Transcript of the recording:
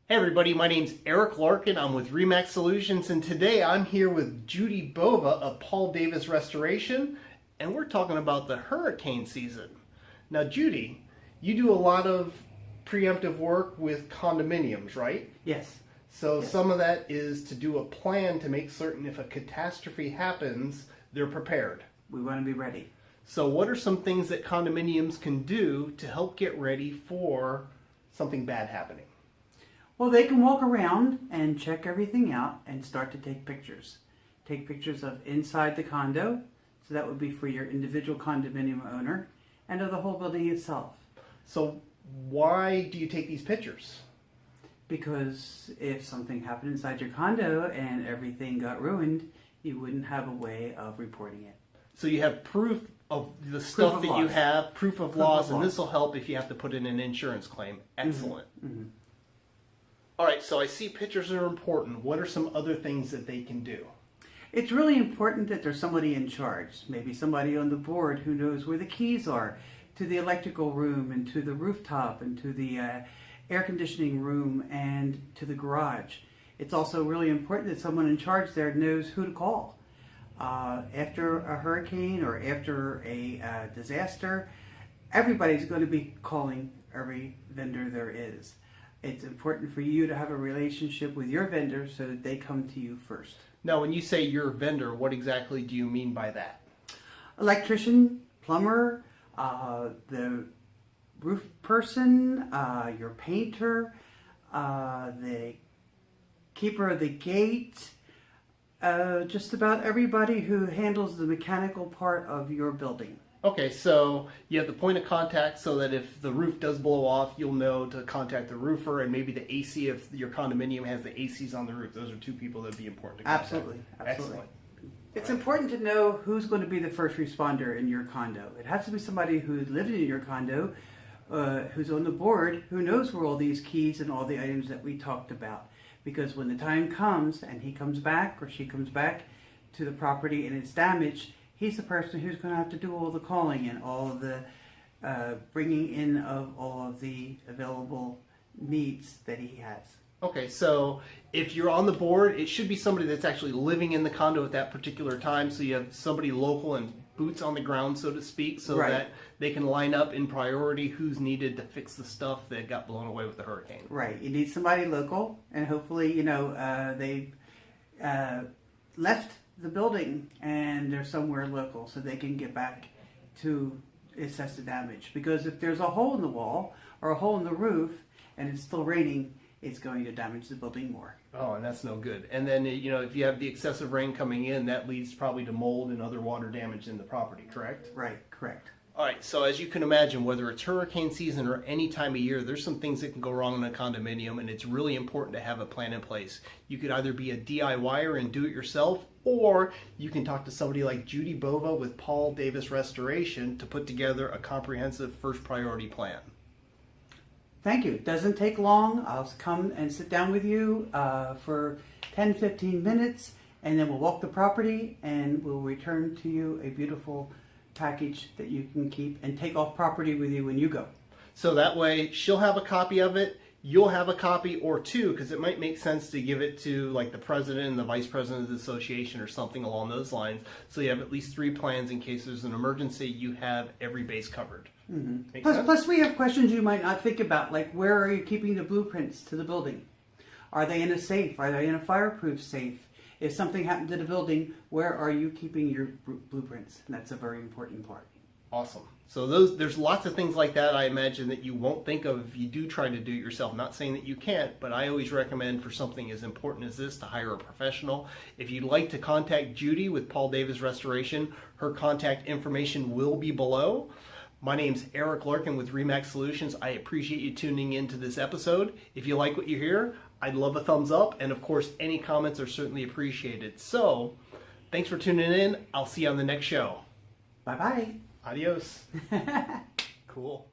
Hey everybody, my name's Eric Larkin. I'm with Remax Solutions, and today I'm here with Judy Bova of Paul Davis Restoration, and we're talking about the hurricane season. Now Judy, you do a lot of preemptive work with condominiums, right? Yes. So some of that is to do a plan to make certain if a catastrophe happens, they're prepared. We want to be ready. So what are some things that condominiums can do to help get ready for something bad happening? Well, they can walk around and check everything out and start to take pictures. Take pictures of inside the condo, so that would be for your individual condominium owner, and of the whole building itself. So why do you take these pictures? Because if something happened inside your condo and everything got ruined, you wouldn't have a way of reporting it. So you have proof of the stuff that you have, proof of loss, and this will help if you have to put in an insurance claim. Excellent. Mm-hmm. All right, so I see pictures are important. What are some other things that they can do? It's really important that there's somebody in charge, maybe somebody on the board who knows where the keys are to the electrical room and to the rooftop and to the air conditioning room and to the garage. It's also really important that someone in charge there knows who to call. After a hurricane or after a disaster, everybody's going to be calling every vendor there is. It's important for you to have a relationship with your vendor so that they come to you first. Now, when you say your vendor, what exactly do you mean by that? Electrician, plumber, the roof person, your painter, the keeper of the gate, just about everybody who handles the mechanical part of your building. Okay, so you have the point of contact so that if the roof does blow off, you'll know to contact the roofer, and maybe the AC if your condominium has the ACs on the roof. Those are two people that would be important to contact. Absolutely. Excellent. It's important to know who's going to be the first responder in your condo. It has to be somebody who's living in your condo, who's on the board, who knows where all these keys and all the items that we talked about. Because when the time comes and he comes back or she comes back to the property and it's damaged, he's the person who's going to have to do all the calling and all of the bringing in of all of the available needs that he has. Okay, so if you're on the board, it should be somebody that's actually living in the condo at that particular time, so you have somebody local and boots on the ground, so to speak, so that they can line up in priority who's needed to fix the stuff that got blown away with the hurricane. Right. You need somebody local, and hopefully, they left the building and they're somewhere local so they can get back to assess the damage. Because if there's a hole in the wall or a hole in the roof and it's still raining, it's going to damage the building more. Oh, and that's no good. And then, if you have the excessive rain coming in, that leads probably to mold and other water damage in the property, correct? Right, correct. All right, so as you can imagine, whether it's hurricane season or any time of year, there's some things that can go wrong in a condominium, and it's really important to have a plan in place. You could either be a DIYer and do it yourself, or you can talk to somebody like Judy Bova with Paul Davis Restoration to put together a comprehensive first priority plan. Thank you. It doesn't take long. I'll come and sit down with you for 10-15 minutes, and then we'll walk the property and we'll return to you a beautiful package that you can keep and take off property with you when you go. So that way she'll have a copy of it, you'll have a copy or two, because it might make sense to give it to like the president and the vice president of the association or something along those lines, so you have at least 3 plans in case there's an emergency. You have every base covered. Mm-hmm. Plus we have questions you might not think about, like where are you keeping the blueprints to the building? Are they in a safe? Are they in a fireproof safe? If something happened to the building, where are you keeping your blueprints? And that's a very important part. Awesome. So there's lots of things like that I imagine that you won't think of if you do try to do it yourself. Not saying that you can't, but I always recommend for something as important as this to hire a professional. If you'd like to contact Judy with Paul Davis Restoration, her contact information will be below. My name's Eric Larkin with Remax Solutions. I appreciate you tuning into this episode. If you like what you hear, I'd love a thumbs up, and of course, any comments are certainly appreciated. So, thanks for tuning in. I'll see you on the next show. Bye-bye. Adios. Cool.